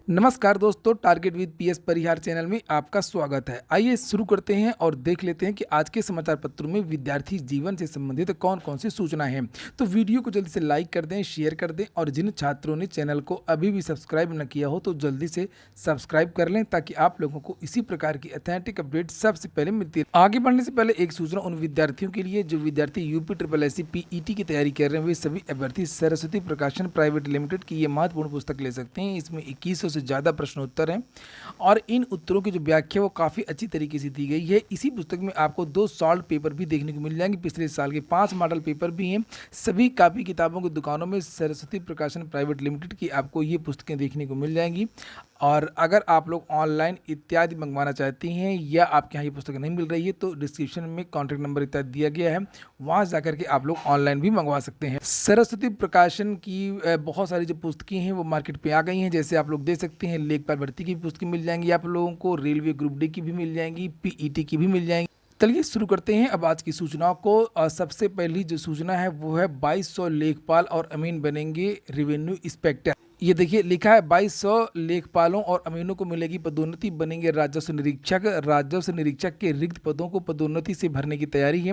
नमस्कार दोस्तों, target with PS Parihar channel में आपका स्वागत है। आइए शुरू करते हैं और देख लेते हैं कि आज के समाचार पत्रों में विद्यार्थी जीवन से संबंधित कौन कौन सी सूचनाएं हैं। तो वीडियो को जल्दी से लाइक कर दें, शेयर कर दें और जिन छात्रों ने चैनल को अभी भी सब्सक्राइब न किया हो तो जल्दी से सब्सक्राइब कर लें ताकि आप लोगों को इसी प्रकार की अथेंटिक अपडेट सबसे पहले मिलती है। आगे बढ़ने से पहले एक सूचना उन विद्यार्थियों के लिए जो विद्यार्थी यूपी ट्रिपल एस पीईटी की तैयारी कर रहे हैं। वे सभी अभ्यर्थी सरस्वती प्रकाशन प्राइवेट लिमिटेड की ये महत्वपूर्ण पुस्तक ले सकते हैं। इसमें 2100 से ज़्यादा प्रश्न उत्तर हैं और इन उत्तरों की जो व्याख्या वो काफ़ी अच्छी तरीके से दी गई है। इसी पुस्तक में आपको 2 सॉल्व पेपर भी देखने को मिल जाएंगे। पिछले साल के 5 मॉडल पेपर भी हैं। सभी कापी किताबों की दुकानों में सरस्वती प्रकाशन प्राइवेट लिमिटेड की आपको ये पुस्तकें देखने को मिल जाएंगी। और अगर आप लोग ऑनलाइन इत्यादि मंगवाना चाहती हैं या आपके यहाँ ये पुस्तक नहीं मिल रही है तो डिस्क्रिप्शन में कॉन्टैक्ट नंबर इत्यादि दिया गया है, वहाँ जाकर के आप लोग ऑनलाइन भी मंगवा सकते हैं। सरस्वती प्रकाशन की बहुत सारी जो पुस्तकें हैं वो मार्केट पे आ गई हैं। जैसे आप लोग देख सकते हैं, लेखपाल भर्ती की पुस्तकें मिल जाएंगी आप लोगों को, रेलवे ग्रुप डी की भी मिल जाएंगी, पीईटी की भी मिल जाएंगी। चलिए शुरू करते हैं अब आज की सूचनाओं को। सबसे पहली जो सूचना है वो है 2200 लेखपाल और अमीन बनेंगे रेवेन्यू इंस्पेक्टर। ये देखिए लिखा है 2200 लेखपालों और अमीनों को मिलेगी पदोन्नति, बनेंगे राजस्व निरीक्षक। राजस्व निरीक्षक के रिक्त पदों को पदोन्नति से भरने की तैयारी है।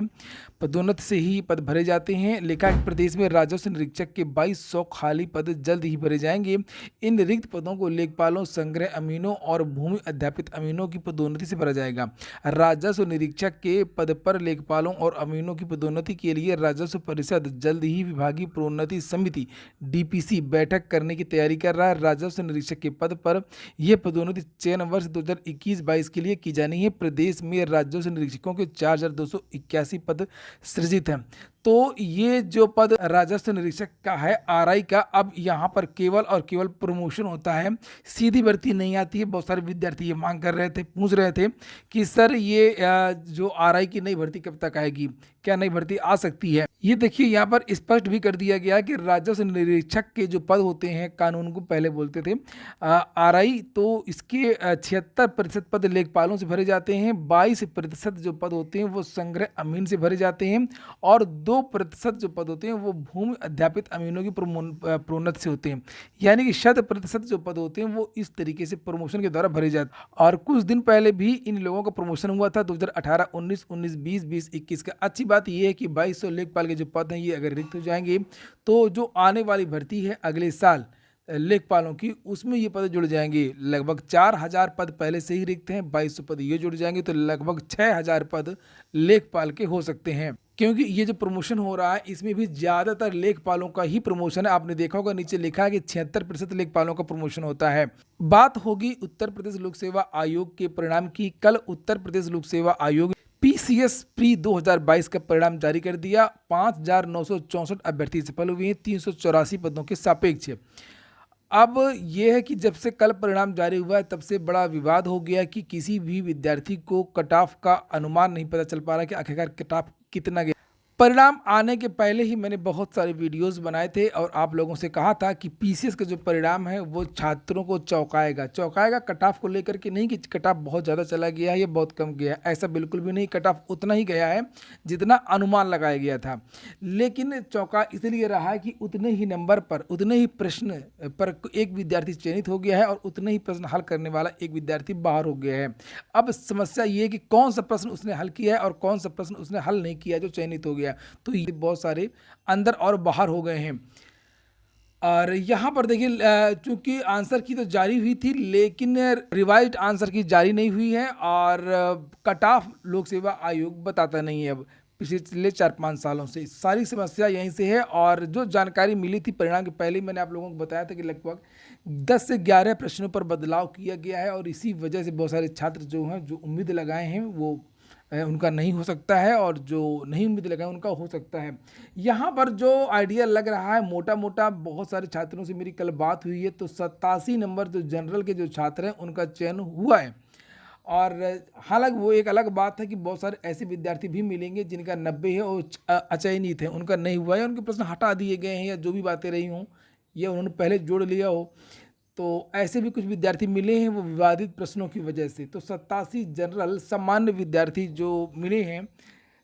पदोन्नति से ही पद भरे जाते हैं। लिखा है प्रदेश में राजस्व निरीक्षक के 2200 खाली पद जल्द ही भरे जाएंगे। इन रिक्त पदों को लेखपालों, संग्रह अमीनों और भूमि अध्यापित अमीनों की पदोन्नति से भरा जाएगा। राजस्व निरीक्षक के पद पर लेखपालों और अमीनों की पदोन्नति के लिए राजस्व परिषद जल्द ही विभागीय प्रोन्नति समिति डीपीसी बैठक करने की तैयारी कर रहा है। राजस्व निरीक्षक के पद पर यह पदोन्नति चयन वर्ष 2021-22 के लिए की जानी है। प्रदेश में राजस्व निरीक्षकों के 4281 पद सृजित हैं। तो ये जो पद राजस्व निरीक्षक का है आरआई का, अब यहाँ पर केवल और केवल प्रमोशन होता है, सीधी भर्ती नहीं आती है। बहुत सारे विद्यार्थी ये मांग कर रहे थे, पूछ रहे थे कि सर ये जो आरआई की नई भर्ती कब तक आएगी, क्या नई भर्ती आ सकती है। ये देखिए यहाँ पर स्पष्ट भी कर दिया गया कि राजस्व निरीक्षक के जो पद होते हैं, कानून को पहले बोलते थे आरआई, तो इसके 76% पद लेखपालों से भरे जाते हैं। 22% जो पद होते हैं वो संग्रह अमीन से भरे जाते हैं और 2% जो पद होते हैं वो भूमि अध्यापित अमीनों की प्रोन्नति से होते हैं। यानी कि 100% जो पद होते हैं वो इस तरीके से प्रमोशन के द्वारा भरे जाते हैं। और कुछ दिन पहले भी इन लोगों का प्रमोशन हुआ था 2018, 19, 19, 20, 21 का। अच्छी बात यह है कि 2200 लेखपाल के जो पद हैं ये अगर रिक्त हो जाएंगे तो जो आने वाली भर्ती है अगले साल लेखपालों की, उसमें ये पद जुड़ जाएंगे। लगभग 4000 पद पहले से ही रिक्त हैं, 2200 पद ये जुड़ जाएंगे तो लगभग 6000 पद लेखपाल के हो सकते हैं। क्योंकि ये जो प्रमोशन हो रहा है इसमें भी ज़्यादातर लेखपालों का ही प्रमोशन है। आपने देखा होगा नीचे लिखा है कि 76% लेखपालों का प्रमोशन होता है। बात होगी उत्तर प्रदेश लोक सेवा आयोग के परिणाम की। कल उत्तर प्रदेश लोक सेवा आयोग पीसीएस प्री 2022 का परिणाम जारी कर दिया। 5964 अभ्यर्थी सफल हुए हैं 384 पदों के सापेक्ष। अब यह है कि जब से कल परिणाम जारी हुआ है तब से बड़ा विवाद हो गया कि किसी भी विद्यार्थी को कट ऑफ का अनुमान नहीं पता चल पा रहा कि आखिरकार कट ऑफ कितना गया। परिणाम आने के पहले ही मैंने बहुत सारे वीडियोस बनाए थे और आप लोगों से कहा था कि पीसीएस का जो परिणाम है वो छात्रों को चौंकाएगा। कट ऑफ को लेकर के नहीं कि कट ऑफ बहुत ज़्यादा चला गया है या बहुत कम गया है, ऐसा बिल्कुल भी नहीं। कट ऑफ उतना ही गया है जितना अनुमान लगाया गया था। लेकिन चौंका इसलिए रहा है कि उतने ही नंबर पर, उतने ही प्रश्न पर एक विद्यार्थी चयनित हो गया है और उतने ही प्रश्न हल करने वाला एक विद्यार्थी बाहर हो गया है। अब समस्या ये है कि कौन सा प्रश्न उसने हल किया है और कौन सा प्रश्न उसने हल नहीं किया जो चयनित हो गया। तो ये बहुत सारे अंदर और बाहर हो गए हैं। और यहाँ पर देखिए चूंकि आंसर की तो जारी हुई थी लेकिन रिवाइज्ड आंसर की जारी नहीं हुई है और कट ऑफ लोक सेवा आयोग बताता नहीं है। अब पिछले 4-5 सालों से सारी समस्या यहीं से है। और जो जानकारी मिली थी परिणाम के पहले ही मैंने आप लोगों को बताया था कि लगभग 10 से 11 प्रश्नों पर बदलाव किया गया है और इसी वजह से बहुत सारे छात्र जो हैं जो उम्मीद लगाए हैं वो उनका नहीं हो सकता है और जो नहीं उम्मीद लगाए उनका हो सकता है। यहाँ पर जो आइडिया लग रहा है मोटा मोटा, बहुत सारे छात्रों से मेरी कल बात हुई है तो 87 नंबर जो जनरल के जो छात्र हैं उनका चयन हुआ है। और हालांकि वो एक अलग बात है कि बहुत सारे ऐसे विद्यार्थी भी मिलेंगे जिनका 90 है और अचयनित है, उनका नहीं हुआ है, उनके प्रश्न हटा दिए गए हैं या जो भी बातें रही हों या उन्होंने पहले जोड़ लिया हो। तो ऐसे भी कुछ विद्यार्थी मिले हैं वो विवादित प्रश्नों की वजह से। तो 87 जनरल सामान्य विद्यार्थी जो मिले हैं,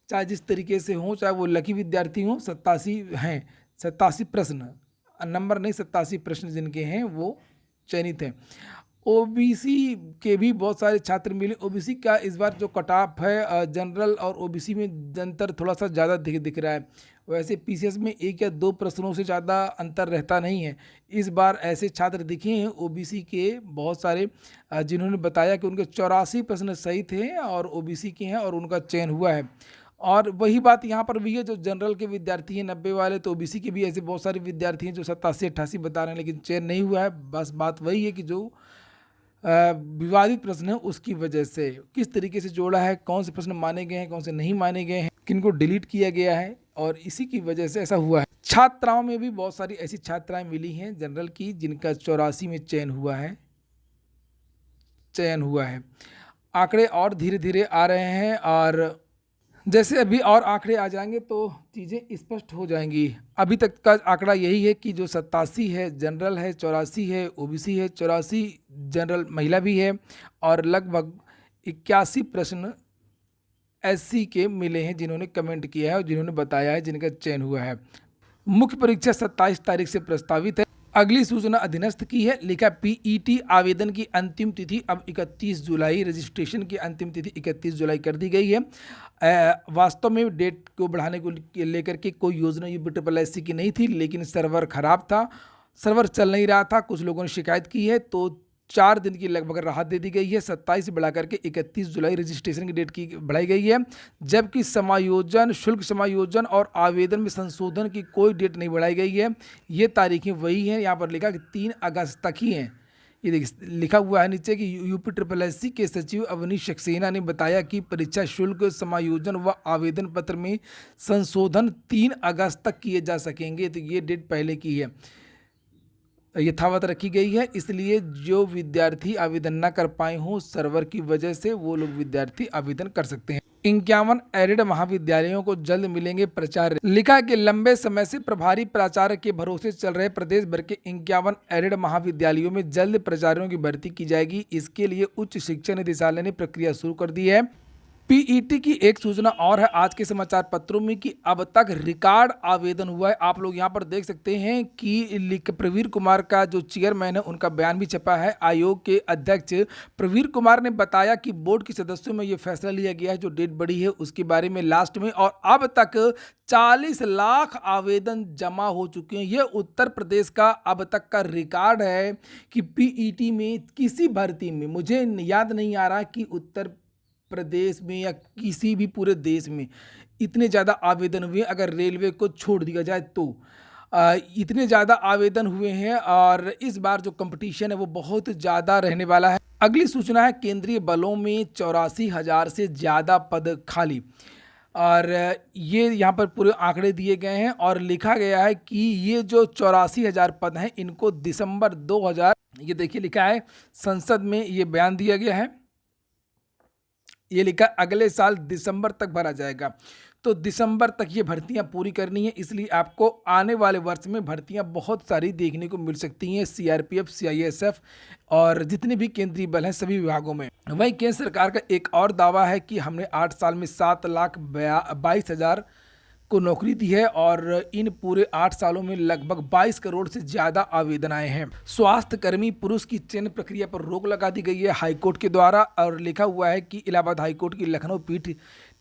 चाहे जिस तरीके से हों, चाहे वो लकी विद्यार्थी हों, 87 हैं। 87 प्रश्न, नंबर नहीं, 87 प्रश्न जिनके हैं वो चयनित हैं। ओबीसी के भी बहुत सारे छात्र मिले। ओबीसी का इस बार जो कट ऑफ है जनरल और ओबीसी में अंतर थोड़ा सा ज़्यादा दिख रहा है। वैसे पीसीएस में 1 या 2 प्रश्नों से ज़्यादा अंतर रहता नहीं है। इस बार ऐसे छात्र दिखे हैं ओबीसी के बहुत सारे जिन्होंने बताया कि उनके 84 प्रश्न सही थे और ओबीसी के हैं और उनका चयन हुआ है। और वही बात यहाँ पर भी है, जो जनरल के विद्यार्थी हैं 90 वाले, तो ओबीसी के भी ऐसे बहुत सारे विद्यार्थी हैं जो 87-88 बता रहे हैं, लेकिन चयन नहीं हुआ है। बस बात वही है कि जो विवादित प्रश्न है उसकी वजह से किस तरीके से जोड़ा है, कौन से प्रश्न माने गए हैं, कौन से नहीं माने गए हैं, किनको डिलीट किया गया है, और इसी की वजह से ऐसा हुआ है। छात्राओं में भी बहुत सारी ऐसी छात्राएं मिली हैं जनरल की जिनका 84 में चयन हुआ है। आंकड़े और धीरे धीरे आ रहे हैं और जैसे अभी और आंकड़े आ जाएंगे तो चीज़ें स्पष्ट हो जाएंगी। अभी तक का आंकड़ा यही है कि जो 87 है जनरल है, 84 है ओबीसी है, 84 जनरल महिला भी है और लगभग 81 प्रश्न एससी के मिले हैं जिन्होंने कमेंट किया है और जिन्होंने बताया है जिनका चयन हुआ है। मुख्य परीक्षा 27 तारीख से प्रस्तावित है। अगली सूचना अधीनस्थ की है। लिखा पीईटी आवेदन की अंतिम तिथि अब 31 जुलाई, रजिस्ट्रेशन की अंतिम तिथि 31 जुलाई कर दी गई है। वास्तव में डेट को बढ़ाने को लेकर के कोई योजना यूपीएससी की नहीं थी, लेकिन सर्वर खराब था, सर्वर चल नहीं रहा था, कुछ लोगों ने शिकायत की है, तो 4 दिन की लगभग राहत दे दी गई है। 27 से बढ़ा करके 31 जुलाई रजिस्ट्रेशन की डेट की बढ़ाई गई है, जबकि समायोजन, शुल्क समायोजन और आवेदन में संशोधन की कोई डेट नहीं बढ़ाई गई है। ये तारीखें वही हैं, यहाँ पर लिखा कि 3 अगस्त तक ही हैं। ये लिखा हुआ है नीचे कि यूपीएससी के सचिव अवनीश सक्सेना ने बताया कि परीक्षा शुल्क समायोजन व आवेदन पत्र में संशोधन 3 अगस्त तक किए जा सकेंगे। तो ये डेट पहले की है, यथावत रखी गई है, इसलिए जो विद्यार्थी आवेदन न कर पाए हों सर्वर की वजह से, वो लोग विद्यार्थी आवेदन कर सकते हैं। 51 एडेड महाविद्यालयों को जल्द मिलेंगे प्राचार्य। लिखा कि लंबे समय से प्रभारी प्राचार्य के भरोसे चल रहे प्रदेश भर के 51 एडेड महाविद्यालयों में जल्द प्राचार्यों की भर्ती की जाएगी। इसके लिए उच्च शिक्षा निदेशालय ने प्रक्रिया शुरू कर दी है। पीईटी की एक सूचना और है आज के समाचार पत्रों में कि अब तक रिकॉर्ड आवेदन हुआ है। आप लोग यहाँ पर देख सकते हैं कि प्रवीर कुमार का जो चेयरमैन है उनका बयान भी छपा है। आयोग के अध्यक्ष प्रवीर कुमार ने बताया कि बोर्ड के सदस्यों में ये फैसला लिया गया है, जो डेट बढ़ी है उसके बारे में लास्ट में, और अब तक 40 लाख आवेदन जमा हो चुके हैं। ये उत्तर प्रदेश का अब तक का रिकॉर्ड है कि पीईटी में किसी भर्ती में, मुझे याद नहीं आ रहा कि उत्तर प्रदेश में या किसी भी पूरे देश में इतने ज़्यादा आवेदन हुए, अगर रेलवे को छोड़ दिया जाए तो इतने ज़्यादा आवेदन हुए हैं। और इस बार जो कंपटीशन है वो बहुत ज़्यादा रहने वाला है। अगली सूचना है केंद्रीय बलों में 84,000 से ज़्यादा पद खाली, और ये यहाँ पर पूरे आंकड़े दिए गए हैं और लिखा गया है कि ये जो 84,000 पद हैं इनको दिसंबर 2000, ये देखिए लिखा है संसद में, ये बयान दिया गया है, ये लिखा अगले साल दिसंबर तक भरा जाएगा। तो दिसंबर तक ये भर्तियां पूरी करनी है, इसलिए आपको आने वाले वर्ष में भर्तियां बहुत सारी देखने को मिल सकती हैं। सीआरपीएफ, सीआईएसएफ और जितने भी केंद्रीय बल हैं सभी विभागों में। वहीं केंद्र सरकार का एक और दावा है कि हमने 8 साल में 7,22,000 को नौकरी दी है और इन पूरे 8 सालों में लगभग 22 करोड़ से ज़्यादा आवेदन आए हैं। स्वास्थ्य कर्मी पुरुष की चयन प्रक्रिया पर रोक लगा दी गई है हाईकोर्ट के द्वारा, और लिखा हुआ है कि इलाहाबाद हाईकोर्ट की लखनऊ पीठ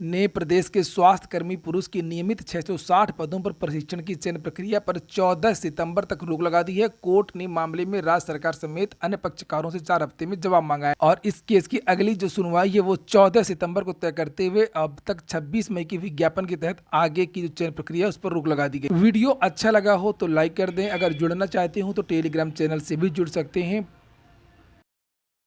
ने प्रदेश के स्वास्थ्य कर्मी पुरुष की नियमित 660 पदों पर प्रशिक्षण की चयन प्रक्रिया पर 14 सितंबर तक रोक लगा दी है। कोर्ट ने मामले में राज्य सरकार समेत अन्य पक्षकारों से 4 हफ्ते में जवाब मांगा है और इस केस की अगली जो सुनवाई है वो 14 सितंबर को तय करते हुए अब तक 26 मई की विज्ञापन के तहत आगे की जो चयन प्रक्रिया उस पर रोक लगा दी गई। वीडियो अच्छा लगा हो तो लाइक कर दें। अगर जुड़ना चाहते हो तो टेलीग्राम चैनल से भी जुड़ सकते हैं।